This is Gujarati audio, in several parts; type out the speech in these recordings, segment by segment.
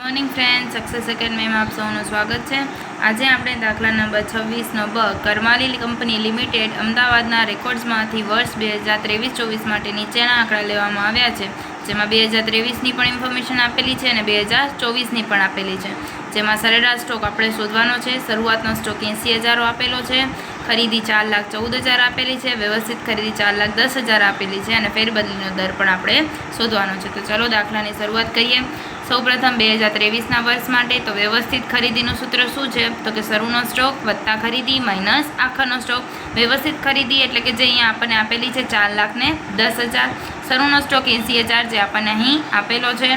मॉर्निंग फ्रेंड्स, सक्सेस एकेडमी में आप सबનું સ્વાગત છે। આજે આપણે દાખલા નંબર 26 નો બ કરમાલી કંપની લિમિટેડ અમદાવાદના રેકોર્ડ્સમાંથી વર્ષ 2023-24 માટે નીચેના આંકડા લેવામાં આવ્યા છે, જેમાં 2023ની પણ ઇન્ફોર્મેશન આપેલી છે અને 2024ની પણ આપેલી છે, જેમાં સરેરાશ સ્ટોક આપણે શોધવાનો છે। શરૂઆતનો સ્ટોક 80,000 આપેલો છે, ખરીદી 4,14,000 આપેલી છે, વ્યવસ્થિત ખરીદી 4,10,000 આપેલી છે અને ફેરબદલીનો દર પણ આપણે શોધવાનો છે। તો ચાલો દાખલાની શરૂઆત કરીએ। સૌપ્રથમ 2023ના વર્ષ માટે તો વ્યવસ્થિત ખરીદીનું સૂત્ર શું છે? તો કે શરૂનો સ્ટોક વત્તા ખરીદી માઇનસ આખરનો સ્ટોક। વ્યવસ્થિત ખરીદી એટલે કે જે અહીંયા આપણને આપેલી છે 4,10,000, શરૂનો સ્ટોક 80,000 જે આપણને અહીં આપેલો છે,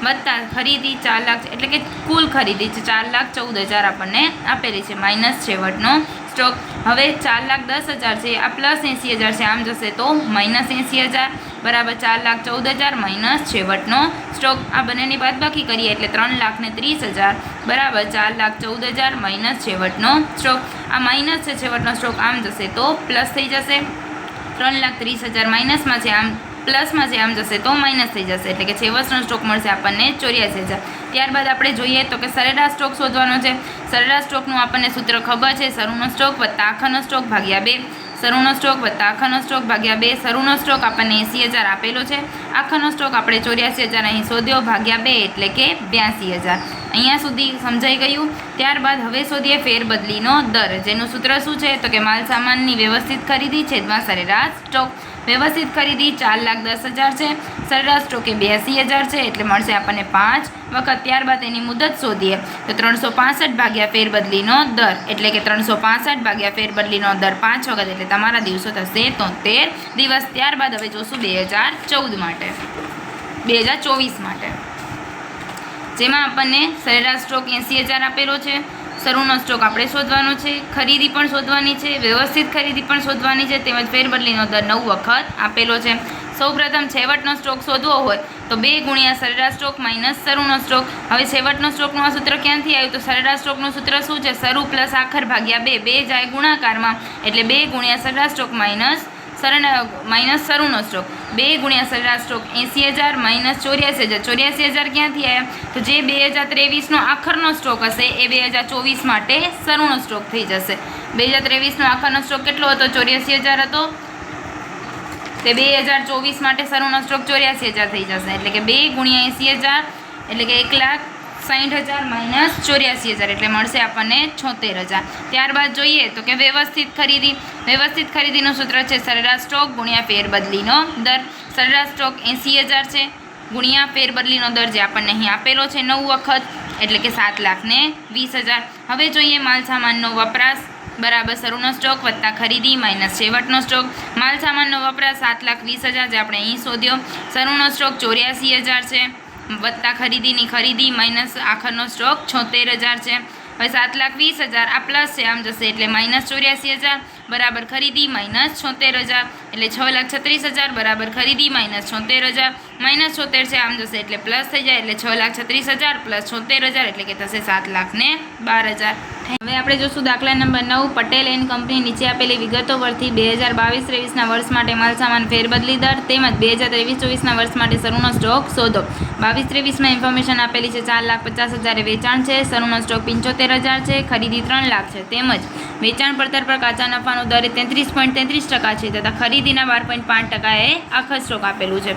વત્તા ખરીદી 4 લાખ એટલે કે કુલ ખરીદી છે 4,14,000 આપણને આપેલી છે, માઇનસ છેવટનો સ્ટોક। હવે 4,10,000 છે આ પ્લસ 80,000 છે, આમ જશે તો માઇનસ 80,000 બરાબર 4,14,000 માઇનસ છેવટનો સ્ટોક। આ બંનેની બાદબાકી કરીએ એટલે 3,30,000 બરાબર 4,14,000 માઇનસ છેવટનો સ્ટોક। આ માઇનસ છે છેવટનો સ્ટોક, આમ જશે તો પ્લસ થઈ જશે। 3,30,000 માઇનસમાં છે, આમ પ્લસમાં છે, આમ જશે તો માઇનસ થઈ જશે, એટલે કે છેવટનો સ્ટોક મળશે આપણને 84,000। ત્યારબાદ આપણે જોઈએ તો કે સરેરાશ સ્ટોક શોધવાનો છે। સરેરાશ સ્ટોકનું આપણને સૂત્ર ખબર છે, શરૂનો સ્ટોક વત્તા આખરનો સ્ટોક ભાગ્યા 2, શરૂનો સ્ટોક વત્તા આખરનો સ્ટોક ભાગ્યા 2। શરૂનો સ્ટોક આપણને 80,000 આપેલો છે, આખરનો સ્ટોક આપણે 84,000 અહીં શોધ્યો, ભાગ્યા 2 એટલે કે 82,000। અહીંયા સુધી સમજાઈ ગયું। ત્યારબાદ હવે શોધીએ ફેરબદલીનો દર, જેનું સૂત્ર શું છે? તો કે માલ સામાનની વ્યવસ્થિત ખરીદી છેદમાં સરેરાશ સ્ટોક। વ્યવસ્થિત ખરીદી 4,10,000 છે, સરેરાશ સ્ટોક એ 82,000 છે, એટલે મળશે આપણને 5 વખત। ત્યારબાદ એની મુદત શોધીએ તો 365 ભાગ્યા ફેરબદલીનો દર, એટલે કે 365 ભાગ્યા ફેરબદલીનો દર 5 વખત, એટલે તમારા દિવસો થશે 73 દિવસ। ત્યારબાદ હવે જોશું 2024 માટે, જેમાં આપણને સરેરાશ સ્ટોક 80,000 આપેલો છે, શરૂનો સ્ટોક આપણે શોધવાનો છે, ખરીદી પણ શોધવાની છે, વ્યવસ્થિત ખરીદી પણ શોધવાની છે, તેમજ ફેરબદલીનો દર 9 વખત આપેલો છે। સૌપ્રથમ છેવટનો સ્ટોક શોધવો હોય તો 2 ગુણ્યા સરેરાશ સ્ટોક માઇનસ શરૂનો સ્ટોક। હવે છેવટનો સ્ટોકનું આ સૂત્ર ક્યાંથી આવ્યું? તો સરેરાશ સ્ટોકનું સૂત્ર શું છે? શરૂ પ્લસ આખર ભાગ્યા 2, 2 જાય ગુણાકારમાં, એટલે 2 ગુણ્યા સરેરાશ સ્ટોક માઇનસ શરૂનો સ્ટોક। 2 ગુણ્યા સરેરાશ સ્ટોક 80,000 માઇનસ 84,000, 84,000 ક્યાંથી આવ્યા? તો જે 2023નો આખરનો સ્ટોક હશે એ 2024 માટે શરૂનો સ્ટોક થઈ જશે। 2023નો આખરનો સ્ટોક કેટલો હતો? 84,000 હતો, તે 2024 માટે શરૂનો સ્ટોક 84,000 થઈ જશે, એટલે કે 2 ગુણ્યા 80,000 એટલે કે 1,60,000 માઇનસ 84,000 એટલે મળશે આપણને 76,000। ત્યારબાદ જોઈએ તો કે વ્યવસ્થિત ખરીદીનું સૂત્ર છે સરેરાશ સ્ટોક ગુણ્યા ફેરબદલીનો દર। સરેરાશ સ્ટોક 80,000 છે ગુણ્યા ફેરબદલીનો દર જે આપણને અહીં આપેલો છે 9 વખત, એટલે કે 7,20,000। હવે જોઈએ માલ સામાનનો વપરાશ બરાબર શરૂનો સ્ટોક વત્તા ખરીદી માઇનસ છેવટનો સ્ટોક। માલ સામાનનો વપરાશ 7,20,000 જે આપણે અહીં શોધ્યો, શરૂનો સ્ટોક 84,000 છે, વત્તા ખરીદીની ખરીદી માઇનસ આખરનો સ્ટોક 76,000 છે। હવે 7,20,000 આ પ્લસ છે, આમ જશે એટલે માઇનસ 84,000 બરાબર ખરીદી માઇનસ 76,000, એટલે 6,36,000 બરાબર ખરીદી માઇનસ 76,000, માઇનસ 76 છે, આમ જશે એટલે પ્લસ થઈ જાય, એટલે 6,36,000 પ્લસ 76,000 એટલે કે થશે 7,12,000। હવે આપણે જોશું દાખલા નંબર 9, પટેલ એન્ડ કંપની નીચે આપેલી વિગતો પરથી 2022-23ના વર્ષ માટે માલસામાન ફેરબદલી દર તેમજ 2023-24ના વર્ષ માટે શરૂનો સ્ટોક શોધો। 22-23માં ઇન્ફોર્મેશન આપેલી છે 4,50,000 વેચાણ છે, શરૂનો સ્ટોક 75,000 છે, ખરીદી 3 લાખ છે, તેમજ વેચાણ પડતર પર કાચા નફાનો દર 33.33% છે, તથા ખરીદીના 12.5% આખર સ્ટોક આપેલું છે।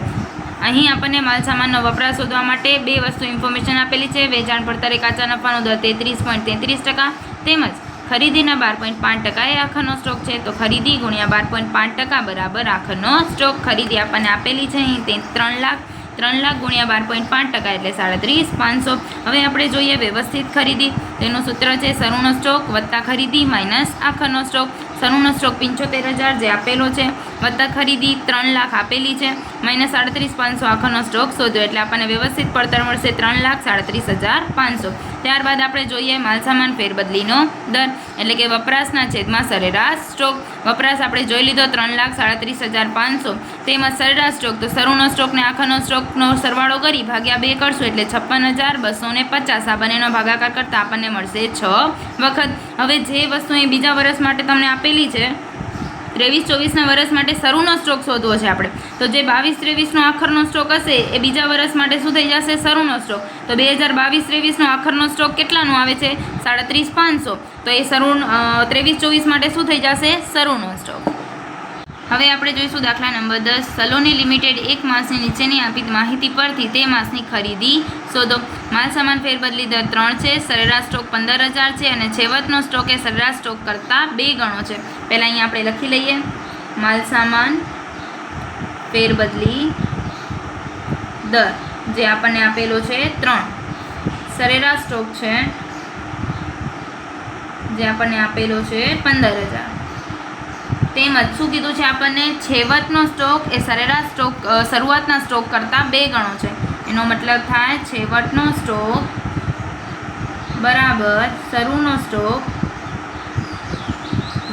અહીં આપણને માલસામાનનો વપરાશ શોધવા માટે 2 વસ્તુ ઇન્ફોર્મેશન આપેલી છે, વેચાણ પડતરે કાચા નફાનો દર 33.33% તેમજ ખરીદીના 12.5% એ આખરનો સ્ટોક છે, તો ખરીદી ગુણ્યા 12.5% બરાબર આખરનો સ્ટોક। ખરીદી આપણને આપેલી છે અહીં 3 લાખ ગુણ્યા 12.5% એટલે 37,500। હવે આપણે જોઈએ વ્યવસ્થિત ખરીદી, તેનું સૂત્ર છે શરૂનો સ્ટોક વત્તા ખરીદી માઇનસ આખરનો સ્ટોક। શરૂનો સ્ટોક 75,000 જે આપેલો છે, વત્તા ખરીદી 3 લાખ આપેલી છે, માઇનસ 37,500 આખરનો સ્ટોક શોધ્યો, એટલે આપણને વ્યવસ્થિત પડતર મળશે 3,37,500। ત્યારબાદ આપણે જોઈએ માલસામાન ફેરબદલીનો દર, એટલે કે વપરાશના છેદમાં સરેરાશ સ્ટોક। વપરાશ આપણે જોઈ લીધો 3,37,500, તેમજ સરેરાશ સ્ટોક તો શરૂનો સ્ટોક ને આખરનો સ્ટોકનો સરવાળો કરી ભાગ્યા 2 કરશું એટલે 56,250, આ બંનેનો ભાગાકાર કરતાં આપણને મળશે 6 વખત। હવે જે વસ્તુ એ બીજા વર્ષ માટે તમને આપેલી છે 23-24ના વર્ષ માટે શરૂનો સ્ટોક શોધવો છે આપણે. તો જે 22-23નો આખરનો સ્ટોક હશે એ બીજા વર્ષ માટે શું થઈ જશે? શરૂનો સ્ટોક. તો 2022-23નો આખરનો સ્ટોક કેટલાનો આવે છે? 37,500. તો એ શરૂ 23-24 માટે શું થઈ જશે? શરૂનો સ્ટોક. હવે આપણે જોઈશું દાખલા નંબર 10. સલોની લિમિટેડ એક માસની નીચેની આપી માહિતી પરથી તે માસની ખરીદી શોધો. માલ સામાન ફેરબદલી દર 3 છે, સરેરાશ સ્ટોક 15,000 છે અને છેવટનો સ્ટોક એ સરેરાશ સ્ટોક કરતાં 2 ગણો છે. પહેલાં અહીંયા આપણે લખી લઈએ માલ સામાન ફેરબદલી દર જે આપણને આપેલો છે 3, સરેરાશ સ્ટોક છે જે આપણને આપેલો છે 15,000. તેમજ શું કીધું છે આપણને? છેવટનો સ્ટોક એ સરેરાશ સ્ટોક શરૂઆતના સ્ટોક કરતાં 2 ગણો છે. એનો મતલબ થાય છેવટનો સ્ટોક બરાબર શરૂનો સ્ટોક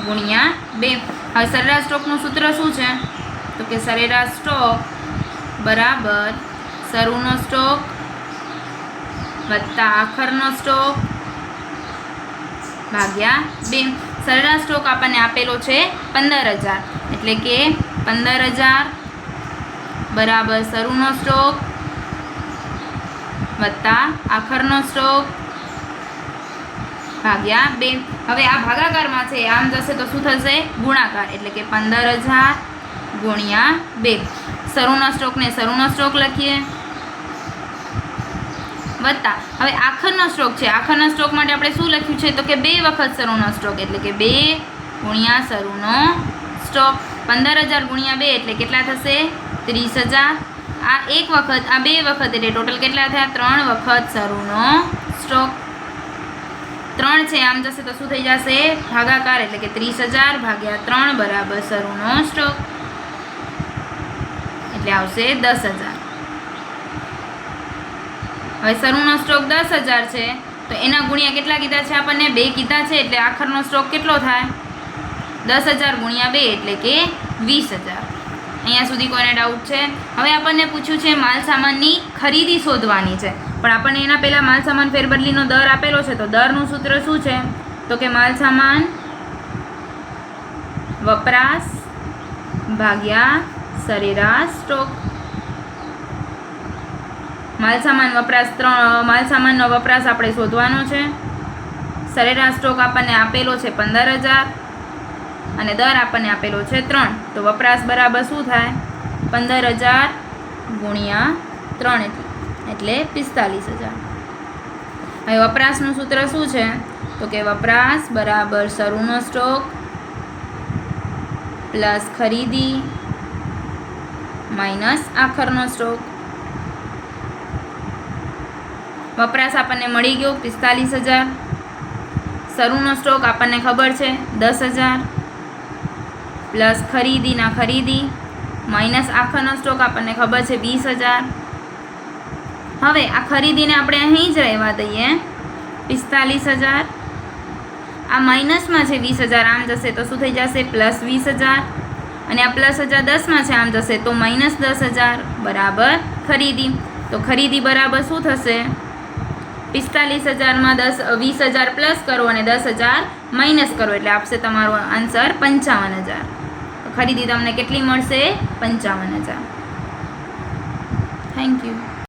ગુણ્યા 2. હવે સરેરાશ સ્ટોકનું સૂત્ર શું છે? તો કે સરેરાશ સ્ટોક બરાબર શરૂનો સ્ટોક વત્તા આખરનો સ્ટોક ભાગ્યા 2. સરેરાશ સ્ટોક આપણને આપેલો છે 15,000 એટલે કે 15,000 બરાબર શરૂનો સ્ટોક વત્તા આખરનો સ્ટોક ભાગ્યા 2. હવે આ ભાગાકારમાં છે, આમ જશે તો શું થશે? ગુણાકાર. એટલે કે 15,000 ગુણ્યા 2. શરૂના સ્ટોકને શરૂનો સ્ટોક લખીએ વત્તા હવે આખરનો સ્ટોક છે. આખરના સ્ટોક માટે આપણે શું લખ્યું છે? તો કે 2 વખત શરૂનો સ્ટોક એટલે કે 2 ગુણ્યા શરૂનો સ્ટોક. 15,000 ગુણ્યા 2 એટલે કેટલા થશે? 30,000. આ 1 વખત, આ 2 વખત એટલે ટોટલ કેટલા થયા? 3 વખત શરૂનો સ્ટોક. 3 છે આમ જશે તો શું થઈ જશે? ભાગાકાર એટલે કે 30,000 ભાગ્યા 3 બરાબર શરૂનો સ્ટોક એટલે આવશે 10,000. હવે શરૂનો સ્ટોક 10,000 છે તો એના ગુણ્યા કેટલા કીધા છે આપણને? 2 કીધા છે એટલે આખરનો સ્ટોક કેટલો થાય? 10,000 ગુણ્યા 2 એટલે કે 20,000. અહીંયા સુધી કોઈને ડાઉટ છે? હવે આપણને પૂછ્યું છે માલ સામાનની ખરીદી શોધવાની છે, પણ આપણને એના પહેલાં માલ સામાન ફેરબદલીનો દર આપેલો છે. તો દરનું સૂત્ર શું છે? તો કે માલ સામાન વપરાશ ભાગ્યા સરેરાશ સ્ટોક. માલ સામાનનો વપરાશ આપણે શોધવાનો છે. સરેરાશ સ્ટોક આપણને આપેલો છે 15,000 અને દર આપણને આપેલો છે 3. તો વપરાશ બરાબર શું થાય? 15,000 ગુણ્યા 3 એટલે 45,000. હવે વપરાશનું સૂત્ર શું છે? તો કે વપરાશ બરાબર શરૂનો સ્ટોક પ્લસ ખરીદી માઇનસ આખરનો સ્ટોક. વપરાશ આપણને મળી ગયો 45,000. શરૂનો સ્ટોક આપણને ખબર છે 10,000 પ્લસ ખરીદીના ખરીદી માઇનસ આખરનો સ્ટોક આપણને ખબર છે 20,000. હવે આ ખરીદીને આપણે અહીં જ રહેવા દઈએ 45,000. આ માઇનસમાં છે 20,000 આમ જશે તો શું થઈ જશે? પ્લસ 20,000 અને આ પ્લસ 10,000માં છે આમ જશે તો માઇનસ 10,000 બરાબર ખરીદી. તો ખરીદી બરાબર શું થશે? 45,000માં 20,000 પ્લસ કરો અને 10,000 માઇનસ કરો એટલે આપશે તમારો આન્સર 55,000. તો ખરીદી તમને કેટલી મળશે? 55,000. Thank you.